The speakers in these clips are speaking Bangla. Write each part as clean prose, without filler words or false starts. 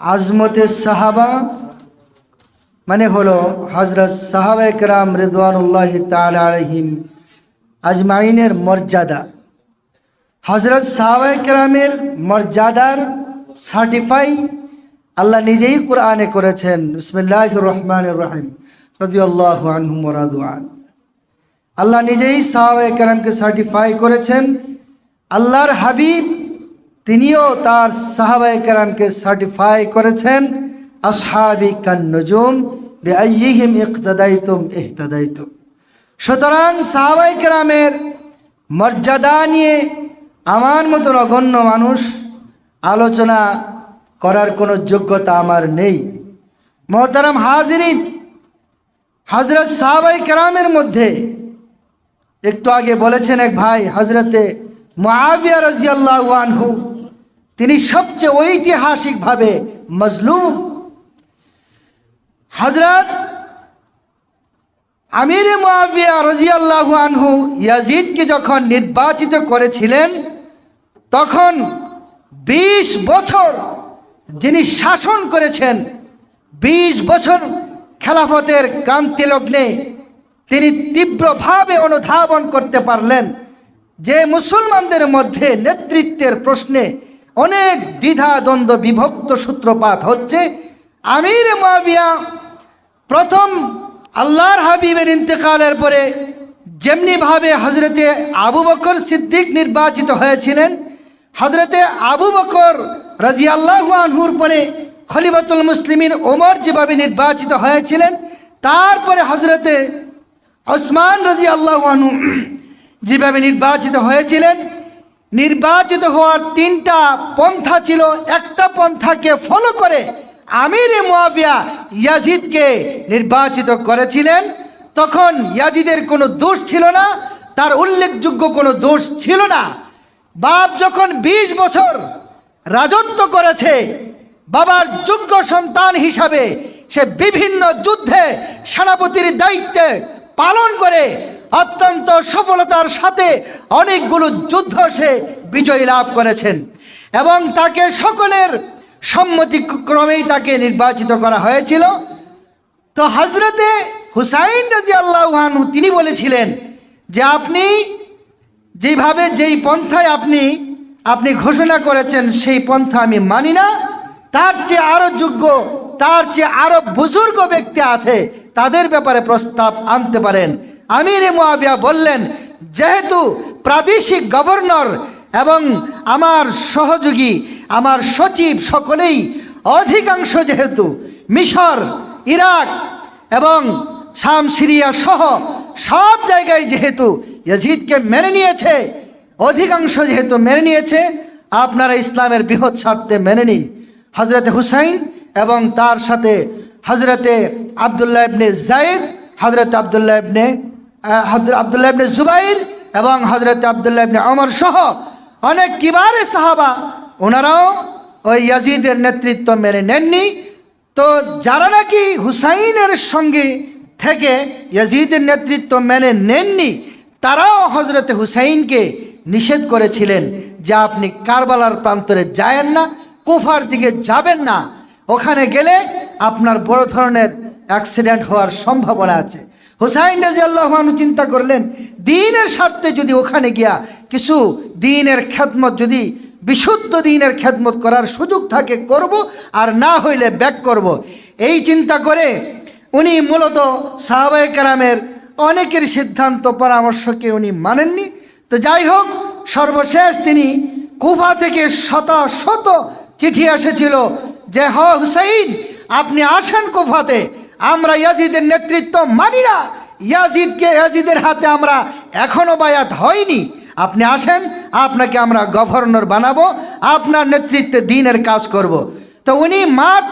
আজমতে সাহাবা মানে হলো হযরত সাহাবায়ে কেরাম রিদওয়ানুল্লাহি তাআলা আলাইহিম আজমাইনের মর্যাদা। হযরত সাহাবায়ে কেরামের মর্যাদার সার্টিফাই আল্লাহ নিজেই কোরআনে করেছেন। বিসমিল্লাহির রহমানির রহিম, রাদিয়াল্লাহু আনহুম ওয়া রাদু আন। আল্লাহ নিজেই সাহাবায়ে কেরামকে সার্টিফাই করেছেন। আল্লাহর হাবিব তিনিও তার সাহাবায়ে কেরামকে সার্টিফাই করেছেন আসহাবি কান নুজুম বিআইয়িহিম ইক্তাদাইতুম ইহতাদাইতুম। সুতরাং সাহাবায়ে কেরামের মর্যাদা নিয়ে আমার মতো নগণ্য মানুষ আলোচনা করার কোনো যোগ্যতা আমার নেই। মোহতারাম হাজিরিন, হযরত সাহাবায়ে কেরামের মধ্যে একটু আগে বলেছেন এক ভাই হযরতে মুআবিয়া রাদিয়াল্লাহু আনহু, তিনি সবচেয়ে ঐতিহাসিকভাবে মজলুম। হযরত আমিরে মুআবিয়া রাদিয়াল্লাহু আনহু ইয়াজিদকে যখন নির্বাচিত করেছিলেন তখন 20 বছর যিনি শাসন করেছেন, 20 বছর খেলাফতের ক্রান্তি লগ্নে তিনি তীব্রভাবে অনুধাবন করতে পারলেন যে মুসলমানদের মধ্যে নেতৃত্বের প্রশ্নে অনেক দ্বিধা দ্বন্দ্ব বিভক্ত সূত্রপাত হচ্ছে। আমিরে মুআবিয়া প্রথম আল্লাহর হাবিবের ইন্তেকালের পরে যেমনিভাবে হযরতে আবু বকর সিদ্দিক নির্বাচিত হয়েছিলেন, হযরতে আবু বকর রাদিয়াল্লাহু আনহুর পরে খলিফাতুল মুসলিমিন ওমর যেভাবে নির্বাচিত হয়েছিলেন, তারপরে হযরতে ওসমান রাদিয়াল্লাহু আনহু যেভাবে নির্বাচিত হয়েছিলেন। নির্বাচিত হওয়ার 3টা পন্থা ছিল। একটা পন্থাকে ফলো করে আমিরে মুআবিয়া ইয়াজিদকে নির্বাচিত করেছিলেন। তখন ইয়াজিদের কোনো দোষ ছিল না, তার উল্লেখযোগ্য কোনো দোষ ছিল না। বাপ যখন 20 বছর রাজত্ব করেছে, বাবার যোগ্য সন্তান হিসাবে সে বিভিন্ন যুদ্ধে সেনাপতির দায়িত্বে পালন করে অত্যন্ত সফলতার সাথে অনেকগুলো যুদ্ধ সে বিজয় লাভ করেছেন এবং তাকে সকলের সম্মতিক্রমেই তাকে নির্বাচিত করা হয়েছিল। তো হযরতে হুসাইন রাদিয়াল্লাহু আনহু তিনি বলেছিলেন যে আপনি যেইভাবে যেই পন্থায় আপনি ঘোষণা করেছেন সেই পন্থা আমি মানি না, তার চেয়ে আরো যোগ্য, তার চেয়ে আরো বুজুর্গ ব্যক্তি আছে, তাদের ব্যাপারে প্রস্তাব আনতে পারেন। আমিরে মুআবিয়া বললেন, যেহেতু প্রাদেশিক গভর্নর এবং আমার সহযোগী, আমার সচিব সকলেই অধিকাংশ যেহেতু মিশর, ইরাক এবং শাম, সিরিয়া সহ সব জায়গায় যেহেতু ইয়াজিদকে মেনে নিয়েছে, অধিকাংশ যেহেতু মেনে নিয়েছে, আপনারা ইসলামের বৃহৎ স্বার্থে মেনে নিন। হযরতে হুসাইন এবং তার সাথে হযরতে আব্দুল্লাহ ইবনে যায়েদ, হযরতে আব্দুল্লাহ ইবনে জুবাইর এবং হযরতে আব্দুল্লাহ ইবনে ওমর সহ অনেক কিবারে সাহাবা ওনারাও ওই ইয়াজিদের নেতৃত্ব মেনে নেননি। তো যারা নাকি হুসাইনের সঙ্গে থেকে ইয়াজিদের নেতৃত্ব মেনে নেননি, তারাও হযরতে হুসাইনকে নিষেধ করেছিলেন যে আপনি কারবালার প্রান্তরে যায়েন না, কুফার দিকে যাবেন না, ওখানে গেলে আপনার বড় ধরনের অ্যাক্সিডেন্ট হওয়ার সম্ভাবনা আছে। হুসাইন রাদিয়াল্লাহু আনহু চিন্তা করলেন, দ্বীনের স্বার্থে যদি ওখানে গিয়া কিছু দ্বীনের খেদমত, যদি বিশুদ্ধ দ্বীনের খেদমত করার সুযোগ থাকে করব, আর না হইলে ব্যাক করব। এই চিন্তা করে উনি মূলত সাহাবায়ে কেরামের অনেকের সিদ্ধান্ত পরামর্শকে উনি মানেননি। তো যাই হোক, সর্বশেষ তিনি কুফা থেকে শত শত চিঠি এসেছিল যে হুসাইন আপনি আসেন কুফাতে, আমরা ইয়াজিদের নেতৃত্ব মানি না, ইয়াজিদের হাতে আমরা এখনো বায়াত হয়নি, আপনি আসেন, আপনাকে আমরা গভর্নর বানাবো, আপনার নেতৃত্বে দ্বীনের কাজ করব। তো উনি মাঠ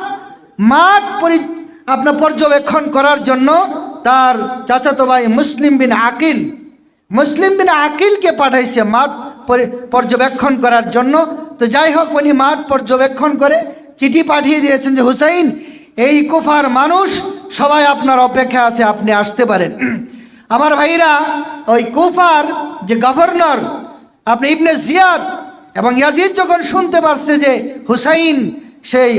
আপনার পর্যবেক্ষণ করার জন্য তার চাচাতো ভাই মুসলিম বিন আকিলকে পাঠাইছে মাঠ পর্যবেক্ষণ করার জন্য। তো যাই হোক, উনি মাঠ পর্যবেক্ষণ করে চিঠি পাঠিয়ে দিয়েছেন যে হুসাইন, এই কুফার মানুষ সবাই আপনার অপেক্ষা আছে, আপনি আসতে পারেন। আমার ভাইরা, ওই কুফার যে গভর্নর আপনি ইবনে জিয়াদ এবং ইয়াজিদ যখন শুনতে পারছে যে হুসাইন সেই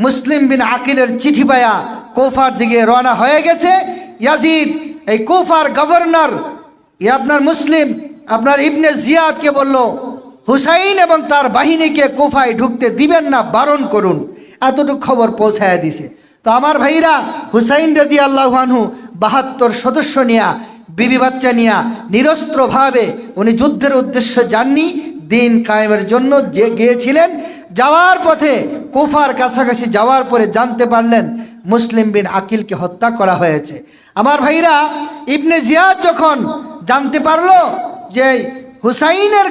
মুসলিম বিন আকিলের চিঠি পায়া কুফার দিকে রওনা হয়ে গেছে। ইয়াজিদ এই কুফার গভর্নর আপনার মুসলিম আপনার ইবনে জিয়াদকে বলল, হুসাইন এবং তার বাহিনীকে কুফায় ঢুকতে দিবেন না, বারণ করুন। এতটুকু খবর পৌঁছায়া দিছে। তো আমার ভাইরা, হুসাইন রাদিয়াল্লাহু আনহু 72 সদস্য নিয়া, বিবি বাচ্চা নিয়া নিরস্ত্রভাবে উনি যুদ্ধের উদ্দেশ্যে যাননি, দিন কায়েমের জন্য যে গিয়েছিলেন। যাওয়ার পথে কুফার কাছাকাছি যাওয়ার পরে জানতে পারলেন মুসলিম বিন আকিলকে হত্যা করা হয়েছে। আমার ভাইরা, ইবনে জিয়াদ যখন জানতে পারলো যে হুসাইনের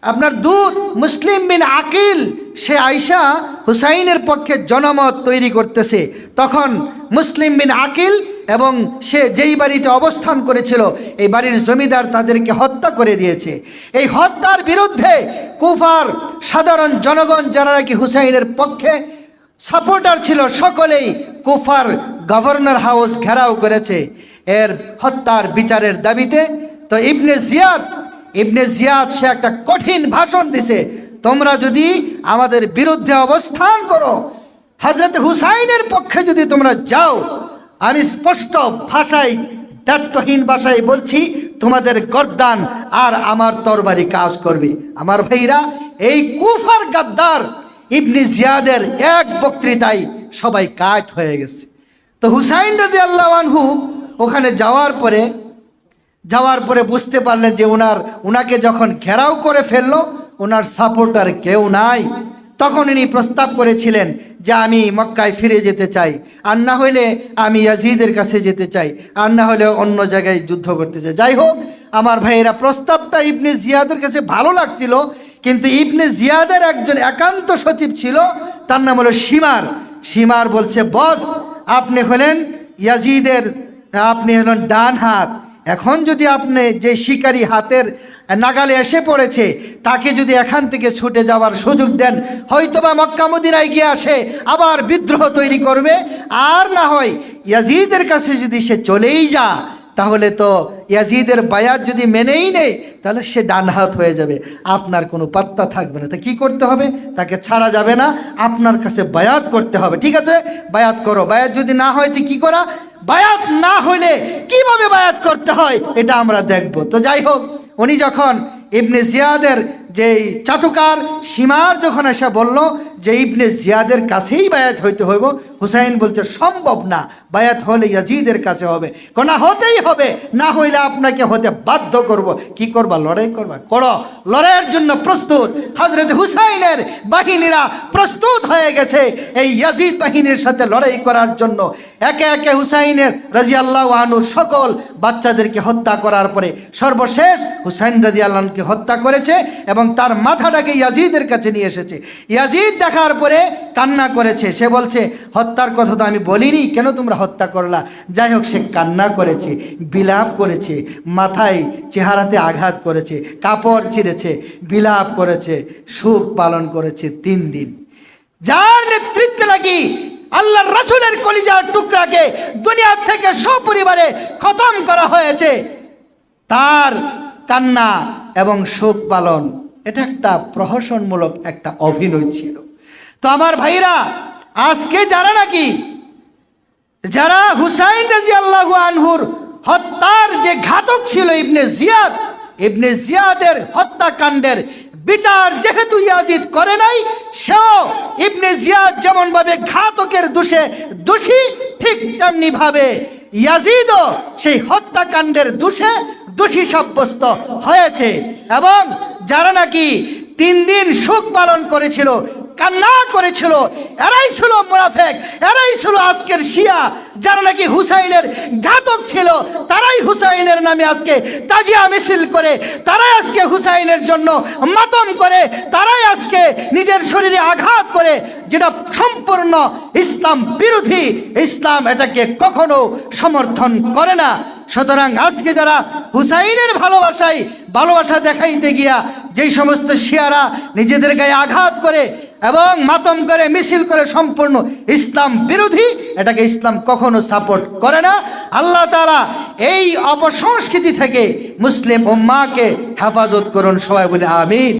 আপনার দূত মুসলিম বিন আকিল সে আয়শা হুসাইনের পক্ষে জনমত তৈরি করতেছে, তখন মুসলিম বিন আকিল এবং সে যেই বাড়িতে অবস্থান করেছিল এই বাড়ির জমিদার তাদেরকে হত্যা করে দিয়েছে। এই হত্যার বিরুদ্ধে কুফার সাধারণ জনগণ যারা নাকি হুসাইনের পক্ষে সাপোর্টার ছিল সকলেই কুফার গভর্নর হাউস ঘেরাও করেছে এর হত্যার বিচারের দাবিতে। তো ইবনে জিয়াদ সে একটা কঠিন ভাষণ দিছে, তোমরা যদি আমাদের বিরুদ্ধে অবস্থান করো, হযরত হুসাইনের পক্ষে যদি তোমরা যাও, আমি স্পষ্ট ভাষায় দায়িত্বহীন ভাষায় বলছি, তোমাদের গর্দান আর আমার তরবারি কাজ করবে। আমার ভাইরা, এই কুফার গাদ্দার ইবনে জিয়াদের এক বক্তৃতায় সবাই কাট হয়ে গেছে। তো হুসাইন রাদিয়াল্লাহু আনহু ওখানে যাওয়ার পরে বুঝতে পারলেন যে ওনাকে যখন ঘেরাও করে ফেললো, ওনার সাপোর্টার কেউ নাই। তখন ইনি প্রস্তাব করেছিলেন যে আমি মক্কায় ফিরে যেতে চাই, আর না হইলে আমি ইয়াজিদের কাছে যেতে চাই, আর না হলে অন্য জায়গায় যুদ্ধ করতে চাই। যাই হোক আমার ভাইয়েরা, প্রস্তাবটা ইবনে জিয়াদের কাছে ভালো লাগছিল, কিন্তু ইবনে জিয়াদের একজন একান্ত সচিব ছিল, তার নাম হলো শিমার বলছে, বস আপনি হলেন ইয়াজিদের, আপনি হলেন ডান হাত, এখন যদি আপনি যে শিকারী হাতের নাগালে এসে পড়েছে তাকে যদি এখান থেকে ছুটে যাওয়ার সুযোগ দেন, হয়তোবা মক্কা মদিনায় গিয়ে আসে আবার বিদ্রোহ তৈরি করবে, আর না হয় ইয়াজিদের কাছে যদি সে চলেই যা, তাহলে তো ইয়াজিদের বায়াত যদি মেনেই নেই, তাহলে সে ডান হাত হয়ে যাবে, আপনার কোনো পাত্তা থাকবে না। তা কি করতে হবে? তাকে ছাড়া যাবে না, আপনার কাছে বায়াত করতে হবে। ঠিক আছে, বায়াত করো। বায়াত যদি না হয় তো কি করা? বায়াত না হইলে কিভাবে বায়াত করতে হয় এটা আমরা দেখব। তো যাই হোক, উনি যখন ইবনে জিয়াদের যে চাটুকার শিমার যখন এসে বলল যে ইবনে জিয়াদের কাছেই বায়াত হইতে হইব, হুসাইন বলছে সম্ভব না, বায়াত হলে ইয়াজিদের কাছে হবে। কোনা হতেই হবে, না হইলে আপনাকে হতে বাধ্য করব। কি করবা? লড়াই করবা? করো। লড়াইয়ের জন্য প্রস্তুত। হযরত হুসাইনের বাহিনীরা প্রস্তুত হয়ে গেছে এই ইয়াজিদ বাহিনীর সাথে লড়াই করার জন্য। একে একে হুসাইনের রাদিয়াল্লাহু আনহু সকল বাচ্চাদেরকে হত্যা করার পরে সর্বশেষ হুসাইন রাদিয়াল্লাহু আনহুকে হত্যা করেছে এবং তার মাথাটাকে ইয়াজিদের কাছে নিয়ে এসেছে। ইয়াজিদ দেখার পরে কান্না করেছে, সে বলছে হত্যার কথা তো আমি বলিনি, কেন তোমরা হত্যা করলা? যাই হোক, সে কান্না করেছে, বিলাপ করেছে, মাথায় চেহারাতে আঘাত করেছে, কাপড় ছিঁড়েছে, বিলাপ করেছে, শোক পালন করেছে 3 দিন। যার নেতৃত্বে লাগি আল্লাহর রাসূলের কলিজার টুকরাকে দুনিয়া থেকে সপরিবারে খতম করা হয়েছে, তার কান্না এবং শোক পালন এটা একটা প্রহসনমূলক একটা অভিনয় ছিল। তো আমার ভাইরা, আজকে যারা হুসাইন রাদিয়াল্লাহু আনহুর হত্যার যে ঘাতক ছিল ইবনে জিয়াদের হত্যাকাণ্ডের বিচার যেহেতু ইয়াজিদ করে নাই, সেও ইবনে জিয়াদ যেমন ভাবে ঘাতকের দোষী, ঠিক তেমনি ভাবে ইয়াজিদও সেই হত্যাকাণ্ডের দোষী সাব্যস্ত হয়েছে। এবং যারা নাকি 3 দিন শোক পালন করেছিল, কান্না করেছিল, এরাই ছিল মুনাফিক, এরাই ছিল আজকের শিয়া। যারা নাকি হুসাইনের ঘাতক ছিল, তারাই হুসাইনের নামে আজকে তাজিয়া মিছিল করে, তারাই আজকে হুসাইনের জন্য মাতম করে, তারাই আজকে নিজের শরীরে আঘাত করে, যেটা সম্পূর্ণ ইসলাম বিরোধী। ইসলাম এটাকে কখনো সমর্থন করে না। সুতরাং আজকে যারা হুসাইনের ভালোবাসা দেখাইতে গিয়া যেই সমস্ত শিয়ারা নিজেদের গায়ে আঘাত করে এবং মাতম করে, মিছিল করে, সম্পূর্ণ ইসলাম বিরোধী, এটাকে ইসলাম কখনো সাপোর্ট করে না। আল্লাহ তাআলা এই অপসংস্কৃতি থেকে মুসলিম উম্মাহকে হেফাজত করুন। সবাই বলে আমিন।